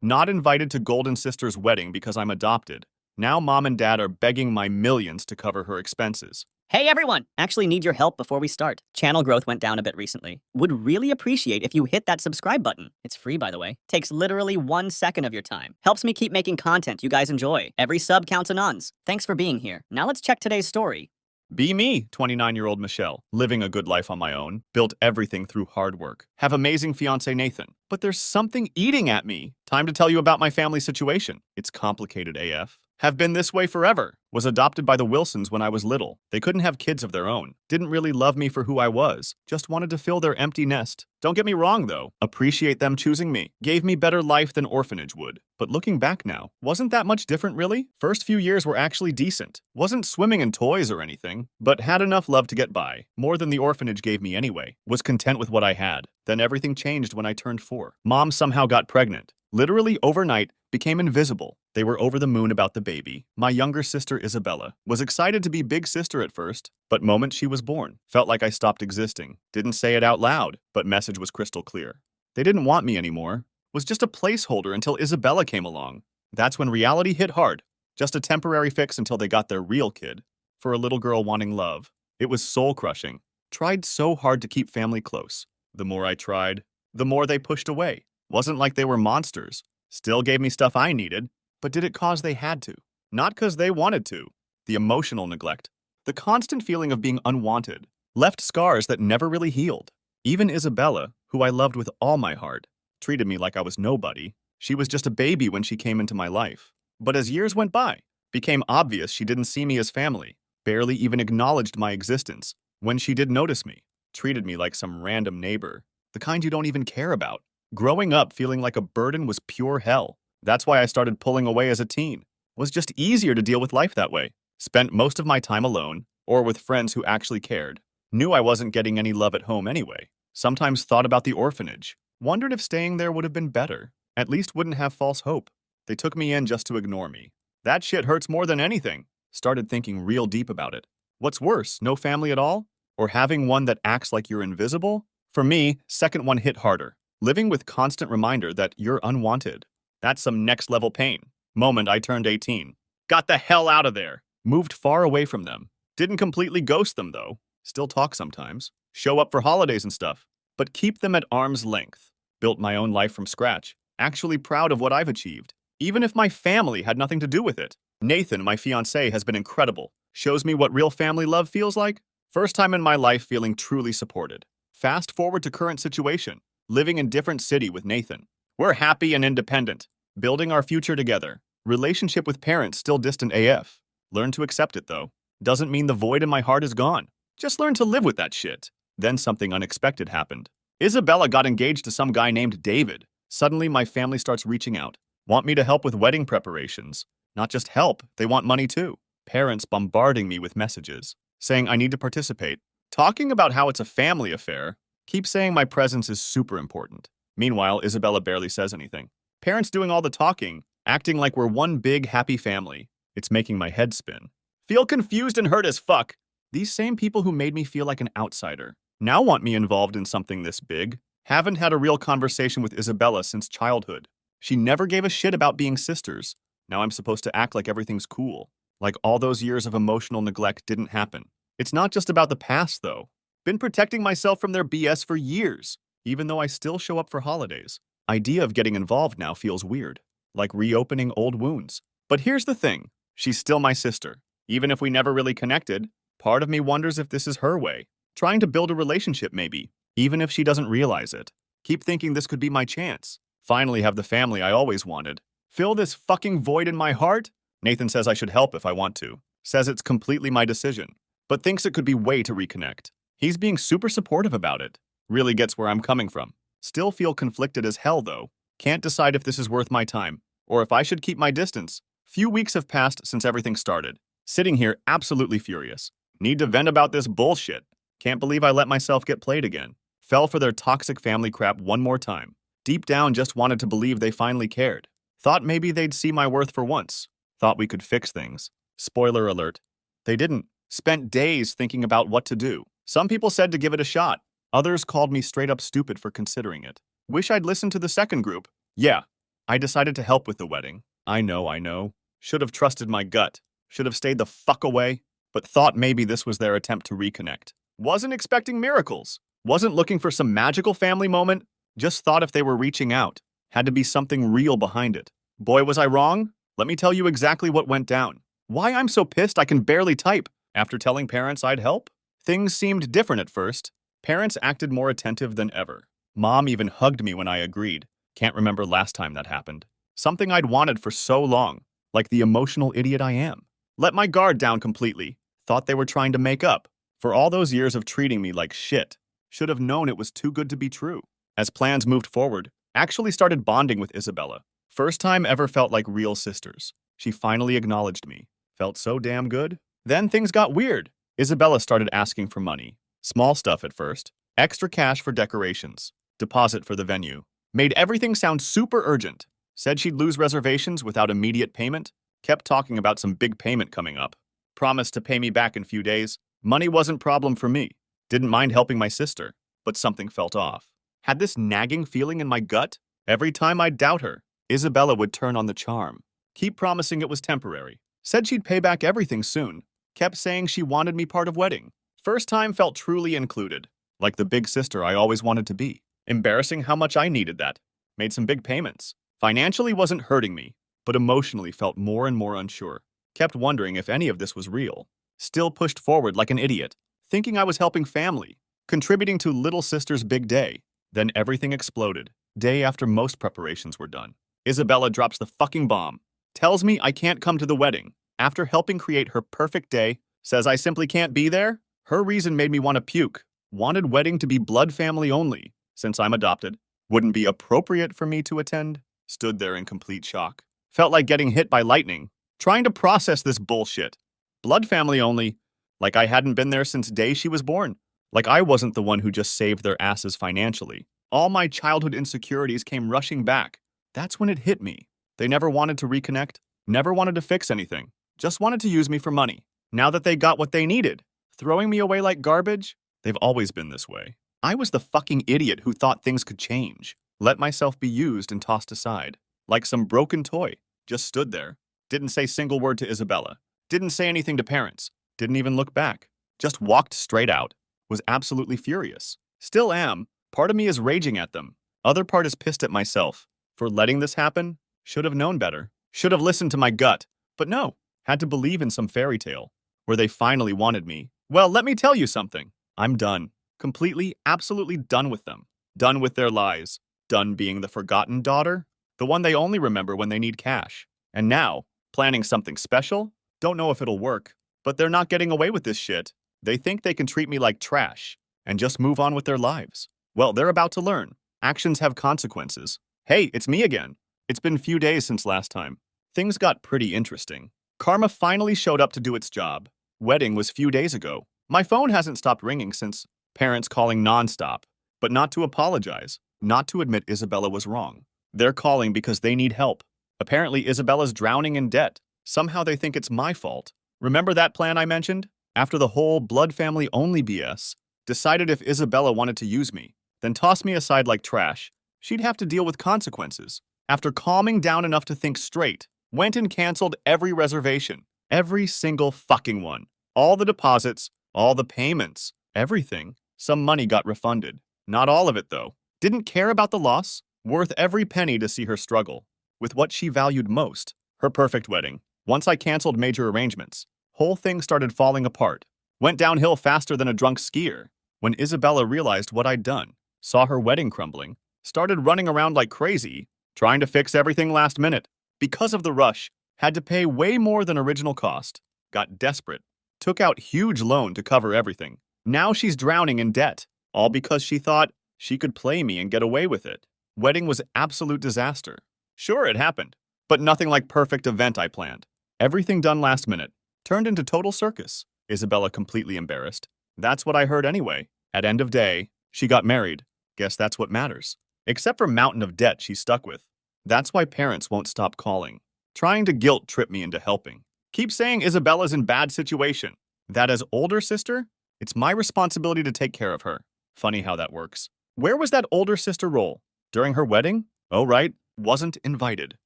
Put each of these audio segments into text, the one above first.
Not invited to Golden Sister's wedding because I'm adopted. Now mom and dad are begging my millions to cover her expenses. Hey everyone! Actually need your help before we start. Channel growth went down a bit recently. Would really appreciate if you hit that subscribe button. It's free, by the way. Takes literally 1 second of your time. Helps me keep making content you guys enjoy. Every sub counts anons. Thanks for being here. Now let's check today's story. Be me, 29-year-old Michelle, living a good life on my own, built everything through hard work. Have amazing fiance Nathan. But there's something eating at me. Time to tell you about my family situation. It's complicated AF. Have been this way forever. Was adopted by the Wilsons when I was little. They couldn't have kids of their own. Didn't really love me for who I was. Just wanted to fill their empty nest. Don't get me wrong though. Appreciate them choosing me. Gave me better life than orphanage would. But looking back now, wasn't that much different really? First few years were actually decent. Wasn't swimming in toys or anything, but had enough love to get by. More than the orphanage gave me anyway. Was content with what I had. Then everything changed when I turned 4. Mom somehow got pregnant. Literally overnight, became invisible. They were over the moon about the baby. My younger sister, Isabella, was excited to be big sister at first, but moment she was born, felt like I stopped existing. Didn't say it out loud, but message was crystal clear. They didn't want me anymore. Was just a placeholder until Isabella came along. That's when reality hit hard. Just a temporary fix until they got their real kid. For a little girl wanting love. It was soul-crushing. Tried so hard to keep family close. The more I tried, the more they pushed away. Wasn't like they were monsters. Still gave me stuff I needed, but did it cause they had to? Not because they wanted to. The emotional neglect. The constant feeling of being unwanted. Left scars that never really healed. Even Isabella, who I loved with all my heart, treated me like I was nobody. She was just a baby when she came into my life. But as years went by, became obvious she didn't see me as family. Barely even acknowledged my existence. When she did notice me, treated me like some random neighbor. The kind you don't even care about. Growing up feeling like a burden was pure hell. That's why I started pulling away as a teen. Was just easier to deal with life that way. Spent most of my time alone, or with friends who actually cared. Knew I wasn't getting any love at home anyway. Sometimes thought about the orphanage. Wondered if staying there would have been better. At least wouldn't have false hope. They took me in just to ignore me. That shit hurts more than anything. Started thinking real deep about it. What's worse, no family at all? Or having one that acts like you're invisible? For me, second one hit harder. Living with constant reminder that you're unwanted. That's some next level pain. Moment I turned 18. Got the hell out of there. Moved far away from them. Didn't completely ghost them though. Still talk sometimes. Show up for holidays and stuff. But keep them at arm's length. Built my own life from scratch. Actually proud of what I've achieved. Even if my family had nothing to do with it. Nathan, my fiancé, has been incredible. Shows me what real family love feels like. First time in my life feeling truly supported. Fast forward to current situation. Living in different city with Nathan. We're happy and independent. Building our future together. Relationship with parents still distant AF. Learn to accept it though. Doesn't mean the void in my heart is gone. Just learn to live with that shit. Then something unexpected happened. Isabella got engaged to some guy named David. Suddenly my family starts reaching out. Want me to help with wedding preparations. Not just help, they want money too. Parents bombarding me with messages. Saying I need to participate. Talking about how it's a family affair. Keep saying my presence is super important. Meanwhile, Isabella barely says anything. Parents doing all the talking, acting like we're one big happy family. It's making my head spin. Feel confused and hurt as fuck. These same people who made me feel like an outsider now want me involved in something this big. Haven't had a real conversation with Isabella since childhood. She never gave a shit about being sisters. Now I'm supposed to act like everything's cool. Like all those years of emotional neglect didn't happen. It's not just about the past though. Been protecting myself from their BS for years, even though I still show up for holidays. Idea of getting involved now feels weird, like reopening old wounds. But here's the thing, she's still my sister. Even if we never really connected, part of me wonders if this is her way. Trying to build a relationship maybe, even if she doesn't realize it. Keep thinking this could be my chance. Finally have the family I always wanted. Fill this fucking void in my heart? Nathan says I should help if I want to. Says it's completely my decision, but thinks it could be way to reconnect. He's being super supportive about it. Really gets where I'm coming from. Still feel conflicted as hell though. Can't decide if this is worth my time, or if I should keep my distance. Few weeks have passed since everything started. Sitting here absolutely furious. Need to vent about this bullshit. Can't believe I let myself get played again. Fell for their toxic family crap one more time. Deep down just wanted to believe they finally cared. Thought maybe they'd see my worth for once. Thought we could fix things. Spoiler alert. They didn't. Spent days thinking about what to do. Some people said to give it a shot. Others called me straight up stupid for considering it. Wish I'd listened to the second group. Yeah, I decided to help with the wedding. I know. Should have trusted my gut. Should have stayed the fuck away. But thought maybe this was their attempt to reconnect. Wasn't expecting miracles. Wasn't looking for some magical family moment. Just thought if they were reaching out, had to be something real behind it. Boy, was I wrong. Let me tell you exactly what went down. Why I'm so pissed I can barely type. After telling parents I'd help, things seemed different at first. Parents acted more attentive than ever. Mom even hugged me when I agreed. Can't remember last time that happened. Something I'd wanted for so long, like the emotional idiot I am. Let my guard down completely. Thought they were trying to make up. For all those years of treating me like shit. Should have known it was too good to be true. As plans moved forward, actually started bonding with Isabella. First time ever felt like real sisters. She finally acknowledged me. Felt so damn good. Then things got weird. Isabella started asking for money. Small stuff at first. Extra cash for decorations. Deposit for the venue. Made everything sound super urgent. Said she'd lose reservations without immediate payment. Kept talking about some big payment coming up. Promised to pay me back in few days. Money wasn't problem for me. Didn't mind helping my sister. But something felt off. Had this nagging feeling in my gut. Every time I'd doubt her, Isabella would turn on the charm. Keep promising it was temporary. Said she'd pay back everything soon. Kept saying she wanted me part of wedding. First time felt truly included. Like the big sister I always wanted to be. Embarrassing how much I needed that. Made some big payments. Financially wasn't hurting me, but emotionally felt more and more unsure. Kept wondering if any of this was real. Still pushed forward like an idiot, thinking I was helping family, contributing to little sister's big day. Then everything exploded, day after most preparations were done. Isabella drops the fucking bomb. Tells me I can't come to the wedding. After helping create her perfect day, says I simply can't be there. Her reason made me want to puke. Wanted wedding to be blood family only, since I'm adopted. Wouldn't be appropriate for me to attend. Stood there in complete shock. Felt like getting hit by lightning. Trying to process this bullshit. Blood family only. Like I hadn't been there since day she was born. Like I wasn't the one who just saved their asses financially. All my childhood insecurities came rushing back. That's when it hit me. They never wanted to reconnect. Never wanted to fix anything. Just wanted to use me for money. Now that they got what they needed, throwing me away like garbage? They've always been this way. I was the fucking idiot who thought things could change. Let myself be used and tossed aside. Like some broken toy. Just stood there. Didn't say single word to Isabella. Didn't say anything to parents. Didn't even look back. Just walked straight out. Was absolutely furious. Still am. Part of me is raging at them. Other part is pissed at myself. For letting this happen? Should have known better. Should have listened to my gut. But no. Had to believe in some fairy tale. Where they finally wanted me. Well, let me tell you something. I'm done. Completely, absolutely done with them. Done with their lies. Done being the forgotten daughter. The one they only remember when they need cash. And now, planning something special? Don't know if it'll work. But they're not getting away with this shit. They think they can treat me like trash. And just move on with their lives. Well, they're about to learn. Actions have consequences. Hey, it's me again. It's been few days since last time. Things got pretty interesting. Karma finally showed up to do its job. Wedding was few days ago. My phone hasn't stopped ringing since. Parents calling nonstop. But not to apologize. Not to admit Isabella was wrong. They're calling because they need help. Apparently Isabella's drowning in debt. Somehow they think it's my fault. Remember that plan I mentioned? After the whole blood family only BS, decided if Isabella wanted to use me, then toss me aside like trash, she'd have to deal with consequences. After calming down enough to think straight, went and canceled every reservation. Every single fucking one. All the deposits, all the payments, everything. Some money got refunded. Not all of it, though. Didn't care about the loss. Worth every penny to see her struggle. With what she valued most. Her perfect wedding. Once I canceled major arrangements, whole thing started falling apart. Went downhill faster than a drunk skier. When Isabella realized what I'd done, saw her wedding crumbling, started running around like crazy, trying to fix everything last minute. Because of the rush, had to pay way more than original cost. Got desperate. Took out huge loan to cover everything. Now she's drowning in debt. All because she thought she could play me and get away with it. Wedding was absolute disaster. Sure, it happened. But nothing like perfect event I planned. Everything done last minute. Turned into total circus. Isabella completely embarrassed. That's what I heard anyway. At end of day, she got married. Guess that's what matters. Except for mountain of debt she's stuck with. That's why parents won't stop calling. Trying to guilt trip me into helping. Keep saying Isabella's in bad situation. That as older sister, it's my responsibility to take care of her. Funny how that works. Where was that older sister role? During her wedding? Oh right, Wasn't invited.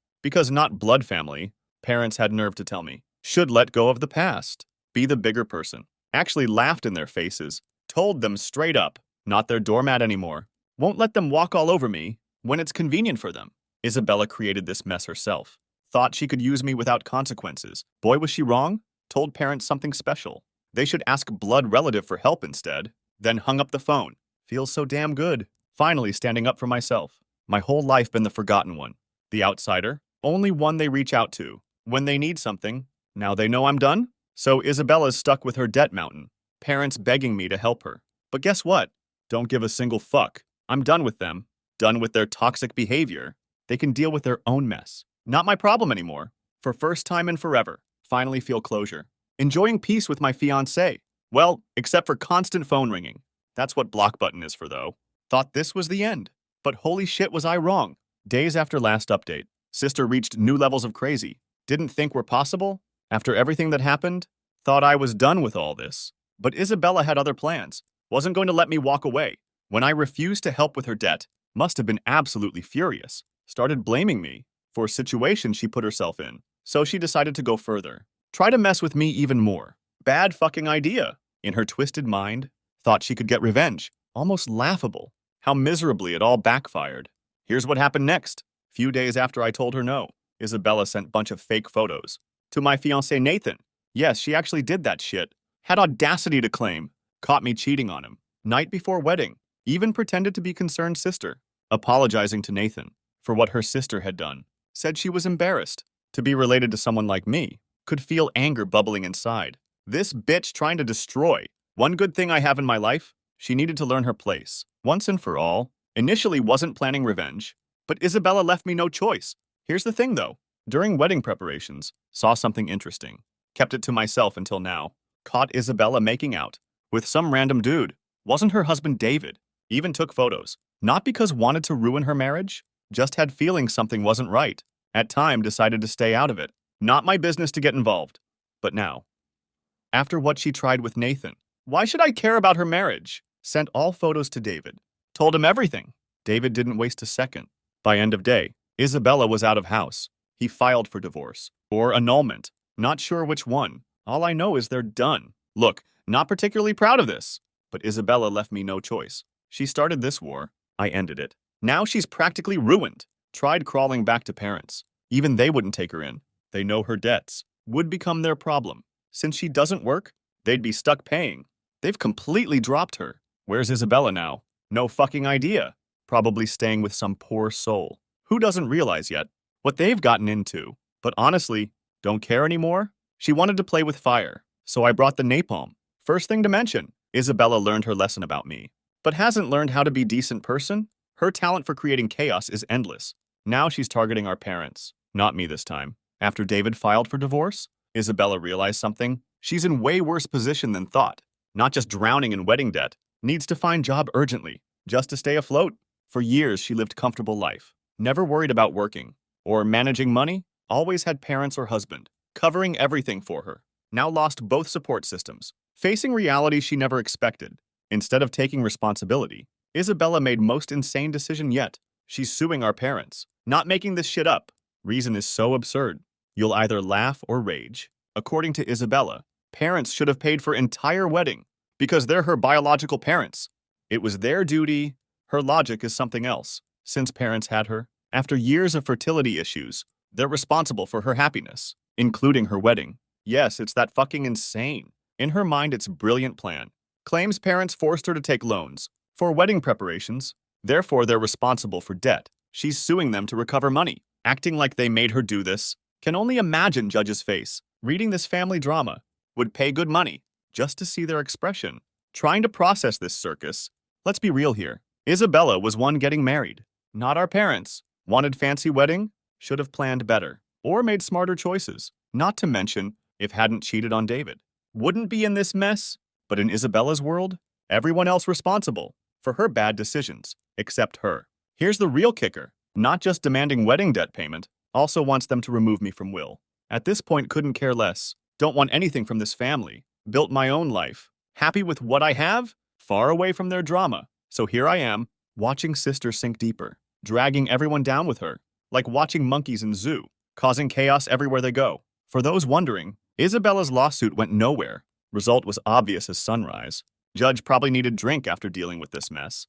Because not blood family, parents had nerve to tell me. Should let go of the past. Be the bigger person. Actually laughed in their faces. Told them straight up, not their doormat anymore. Won't let them walk all over me when it's convenient for them. Isabella created this mess herself. Thought she could use me without consequences. Boy, was she wrong. Told parents something special. They should ask blood relative for help instead. Then hung up the phone. Feels so damn good. Finally standing up for myself. My whole life been the forgotten one. The outsider. Only one they reach out to when they need something. Now they know I'm done? So Isabella's stuck with her debt mountain. Parents begging me to help her. But guess what? Don't give a single fuck. I'm done with them. Done with their toxic behavior. They can deal with their own mess. Not my problem anymore. For first time in forever. Finally feel closure. Enjoying peace with my fiancé. Well, except for constant phone ringing. That's what block button is for though. Thought this was the end. But holy shit was I wrong. Days after last update. Sister reached new levels of crazy. Didn't think were possible. After everything that happened, thought I was done with all this. But Isabella had other plans. Wasn't going to let me walk away. When I refused to help with her debt, must have been absolutely furious. Started blaming me for a situation she put herself in. So she decided to go further. Try to mess with me even more. Bad fucking idea. In her twisted mind, thought she could get revenge. Almost laughable. How miserably it all backfired. Here's what happened next. Few days after I told her no, Isabella sent bunch of fake photos. To my fiancé Nathan. Yes, she actually did that shit. Had audacity to claim. Caught me cheating on him. Night before wedding. Even pretended to be concerned sister. Apologizing to Nathan for what her sister had done. Said she was embarrassed. To be related to someone like me. Could feel anger bubbling inside. This bitch trying to destroy. One good thing I have in my life, she needed to learn her place. Once and for all. Initially wasn't planning revenge. But Isabella left me no choice. Here's the thing though. During wedding preparations, saw something interesting. Kept it to myself until now. Caught Isabella making out with some random dude. Wasn't her husband David. Even took photos. Not because wanted to ruin her marriage. Just had feelings something wasn't right. At time decided to stay out of it. Not my business to get involved. But now. After what she tried with Nathan. Why should I care about her marriage? Sent all photos to David. Told him everything. David didn't waste a second. By end of day, Isabella was out of house. He filed for divorce. Or annulment. Not sure which one. All I know is they're done. Look, not particularly proud of this. But Isabella left me no choice. She started this war. I ended it. Now she's practically ruined. Tried crawling back to parents. Even they wouldn't take her in. They know her debts would become their problem. Since she doesn't work, they'd be stuck paying. They've completely dropped her. Where's Isabella now? No fucking idea. Probably staying with some poor soul. Who doesn't realize yet what they've gotten into? But honestly, don't care anymore? She wanted to play with fire, so I brought the napalm. First thing to mention, Isabella learned her lesson about me. But hasn't learned how to be a decent person? Her talent for creating chaos is endless. Now she's targeting our parents. Not me this time. After David filed for divorce, Isabella realized something. She's in way worse position than thought. Not just drowning in wedding debt. Needs to find job urgently, just to stay afloat. For years, she lived comfortable life. Never worried about working or managing money. Always had parents or husband covering everything for her. Now lost both support systems. Facing reality she never expected. Instead of taking responsibility, Isabella made most insane decision yet. She's suing our parents. Not making this shit up. Reason is so absurd. You'll either laugh or rage. According to Isabella, parents should have paid for entire wedding because they're her biological parents. It was their duty. Her logic is something else. Since parents had her, after years of fertility issues, they're responsible for her happiness, including her wedding. Yes, it's that fucking insane. In her mind, it's a brilliant plan. Claims parents forced her to take loans for wedding preparations. Therefore, they're responsible for debt. She's suing them to recover money, acting like they made her do this. Can only imagine judge's face. Reading this family drama. Would pay good money just to see their expression. Trying to process this circus. Let's be real here. Isabella was one getting married. Not our parents. Wanted fancy wedding? Should have planned better. Or made smarter choices. Not to mention, if hadn't cheated on David. Wouldn't be in this mess. But in Isabella's world, everyone else responsible for her bad decisions, except her. Here's the real kicker. Not just demanding wedding debt payment, also wants them to remove me from will. At this point, couldn't care less. Don't want anything from this family. Built my own life. Happy with what I have? Far away from their drama. So here I am, watching sister sink deeper. Dragging everyone down with her. like watching monkeys in zoo, causing chaos everywhere they go. For those wondering, Isabella's lawsuit went nowhere. Result was obvious as sunrise. Judge probably needed drink after dealing with this mess.